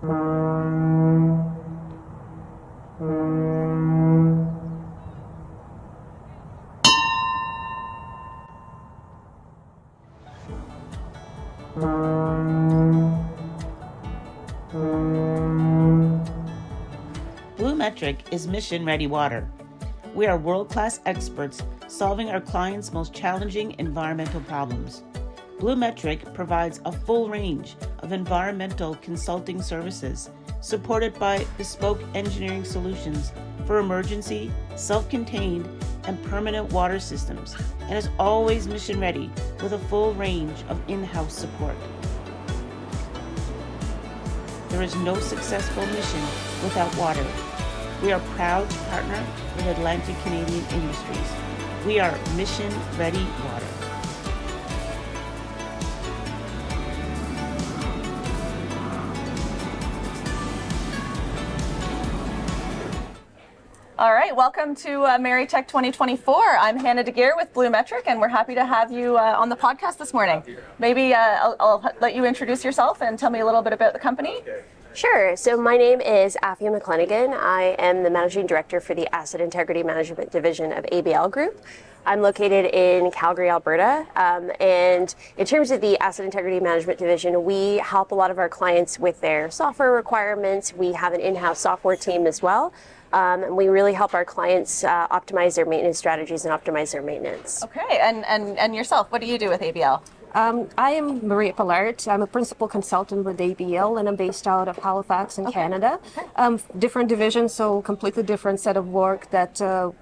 BlueMetric is mission-ready water. We are world-class experts solving our clients' most challenging environmental problems. BlueMetric provides a full range of environmental consulting services supported by bespoke engineering solutions for emergency, self-contained, and permanent water systems, and is always mission-ready with a full range of in-house support. There is no successful mission without water. We are proud to partner with Atlantic Canadian Industries. We are mission-ready water. All right, welcome to MaritTech 2024. I'm Hannah DeGeer with BlueMetric, and we're happy to have you on the podcast this morning. Maybe I'll let you introduce yourself and tell me a little bit about the company. Sure. So my name is Afia McClenaghan. I am the Managing Director for the Asset Integrity Management Division of ABL Group. I'm located in Calgary, Alberta. And in terms of the Asset Integrity Management Division, we help a lot of our clients with their software requirements. We have an in-house software team as well. And we really help our clients optimize their maintenance strategies and optimize their maintenance. Okay, and yourself, what do you do with ABL? I am Maria Pallard. I'm a principal consultant with ABL, and I'm based out of Halifax in Canada. Different division, so completely different set of work that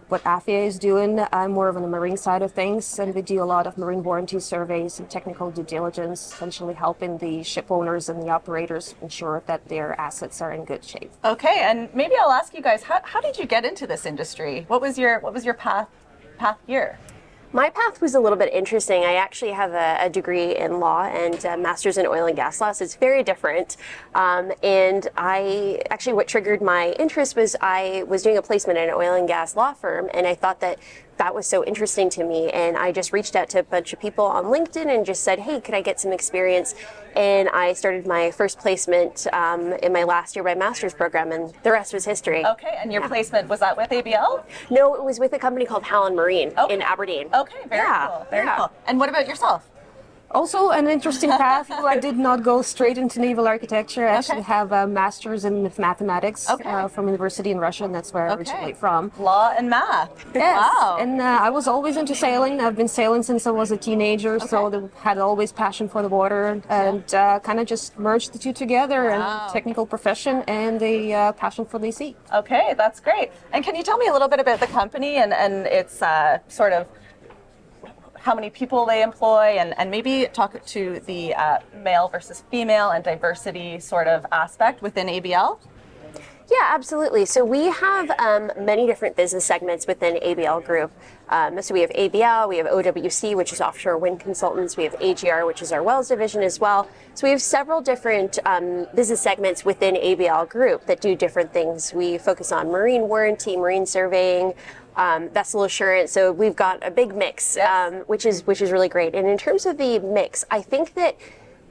what Afia is doing. I'm more of on the marine side of things, and we do a lot of marine warranty surveys and technical due diligence, essentially helping the ship owners and the operators ensure that their assets are in good shape. Okay, and maybe I'll ask you guys, how did you get into this industry? What was your path here? My path was a little bit interesting. I actually have a degree in law and a master's in oil and gas law, so it's very different. And what triggered my interest was I was doing a placement in an oil and gas law firm, and I thought that was so interesting to me. And I just reached out to a bunch of people on LinkedIn and just said, hey, could I get some experience? And I started my first placement in my last year of my master's program, and the rest was history. Okay, and your placement, was that with ABL? No, it was with a company called Pallard Marine in Aberdeen. Okay, very cool. Very cool. And what about yourself? Also an interesting path. I did not go straight into naval architecture. I actually have a master's in mathematics from university in Russia, and that's where I'm originally from. Law and math. Yes. Wow. And I was always into sailing. I've been sailing since I was a teenager, so I had always passion for the water, and kind of just merged the two together, and technical profession and the passion for the sea. Okay, that's great. And can you tell me a little bit about the company and its sort of how many people they employ, and maybe talk to the male versus female and diversity sort of aspect within ABL? Yeah, absolutely. So we have many different business segments within ABL Group. So we have ABL, we have OWC, which is Offshore Wind Consultants, we have AGR, which is our Wells division as well. So we have several different business segments within ABL Group that do different things. We focus on marine warranty, marine surveying, vessel assurance. So we've got a big mix, which is really great. And in terms of the mix, I think that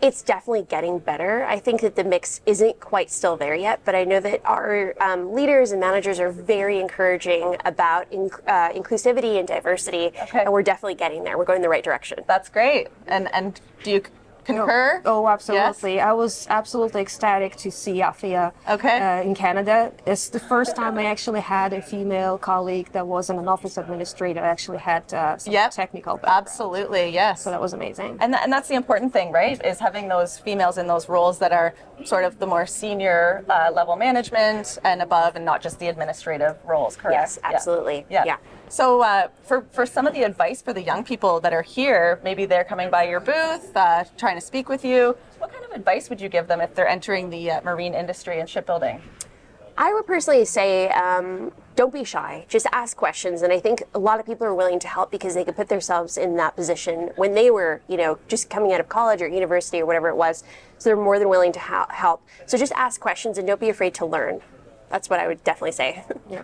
it's definitely getting better. I think that the mix isn't quite still there yet, but I know that our leaders and managers are very encouraging about inclusivity and diversity, and we're definitely getting there. We're going in the right direction. That's great. And do you concur? Oh, absolutely. Yes? I was absolutely ecstatic to see Afia in Canada. It's the first time I actually had a female colleague that wasn't an office administrator. I actually had some technical background. Absolutely, yes. So that was amazing. And that's the important thing, right? Is having those females in those roles that are sort of the more senior level management and above, and not just the administrative roles, correct? Yes, absolutely. Yeah. So for some of the advice for the young people that are here, maybe they're coming by your booth, trying to speak with you, what kind of advice would you give them if they're entering the marine industry and shipbuilding? I would personally say, don't be shy. Just ask questions. And I think a lot of people are willing to help because they could put themselves in that position when they were, just coming out of college or university or whatever it was. So they're more than willing to help. So just ask questions and don't be afraid to learn. That's what I would definitely say. Yeah.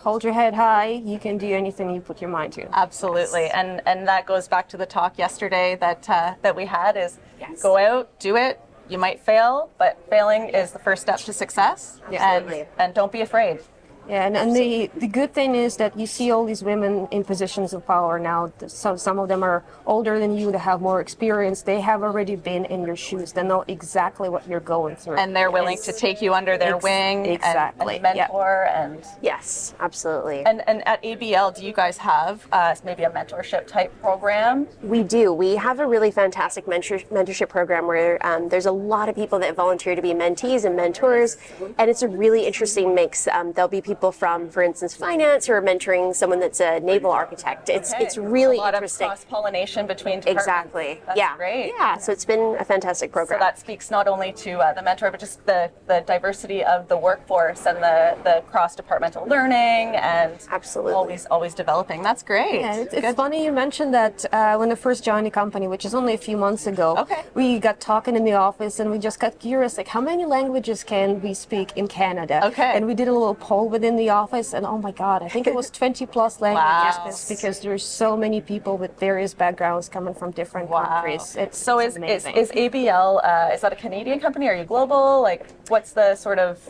Hold your head high. You can do anything you put your mind to. Absolutely. And that goes back to the talk yesterday that we had is go out, do it. you might fail, but failing is the first step to success. Absolutely. And don't be afraid. Yeah, and the good thing is that you see all these women in positions of power now. So some of them are older than you, they have more experience. They have already been in your shoes. They know exactly what you're going through. And they're willing to take you under their wing exactly. and mentor. And Yes, absolutely. And at ABL, do you guys have maybe a mentorship type program? We do. We have a really fantastic mentorship program where there's a lot of people that volunteer to be mentees and mentors, and it's a really interesting mix. There'll be people from, for instance, finance who are mentoring someone that's a naval architect. It's really a lot interesting. Of cross-pollination between departments. Exactly. That's yeah. great. Yeah. So it's been a fantastic program. So that speaks not only to the mentor, but just the diversity of the workforce and the cross-departmental learning and Absolutely. always developing. That's great. Yeah, it's funny you mentioned that when I first joined the company, which is only a few months ago, we got talking in the office and we just got curious, like how many languages can we speak in Canada? And we did a little poll within the office and oh my God, I think it was 20 plus languages. Wow. Because there's so many people with various backgrounds coming from different countries. It's amazing. Is ABL, is that a Canadian company? Are you global? Like what's the sort of,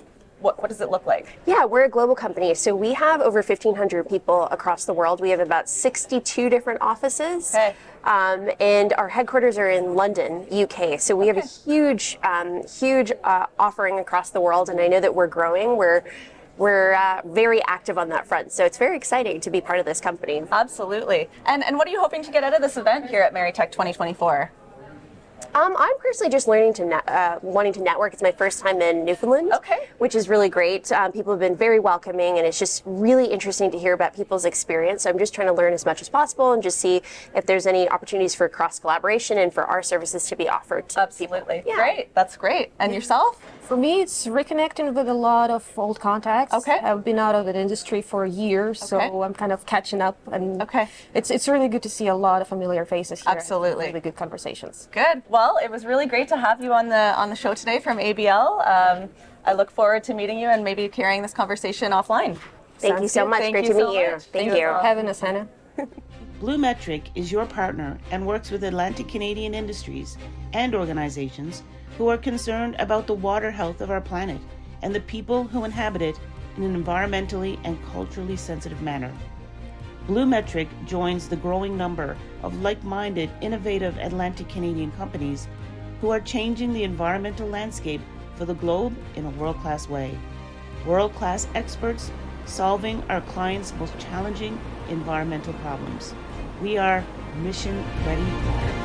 what does it look like? Yeah, we're a global company. So we have over 1,500 people across the world. We have about 62 different offices. And our headquarters are in London, UK. So we have a huge offering across the world. And I know that we're growing. We're very active on that front. So it's very exciting to be part of this company. Absolutely. And what are you hoping to get out of this event here at MaryTech 2024? I'm personally just learning to wanting to network. It's my first time in Newfoundland, which is really great. People have been very welcoming, and it's just really interesting to hear about people's experience. So I'm just trying to learn as much as possible and just see if there's any opportunities for cross collaboration and for our services to be offered to Absolutely. people. Yeah. Great. That's great. And yourself? For me, it's reconnecting with a lot of old contacts. I've been out of the industry for years, so I'm kind of catching up. And it's really good to see a lot of familiar faces here. Absolutely. Really good conversations. Good. Well, it was really great to have you on the show today from ABL. I look forward to meeting you and maybe carrying this conversation offline. Thank you so much. Great to meet you. Thank you. Having us, Hannah. BlueMetric is your partner and works with Atlantic Canadian industries and organizations who are concerned about the water health of our planet and the people who inhabit it in an environmentally and culturally sensitive manner. BlueMetric joins the growing number of like-minded, innovative Atlantic Canadian companies who are changing the environmental landscape for the globe in a world-class way. World-class experts solving our clients' most challenging environmental problems. We are Mission Ready Water.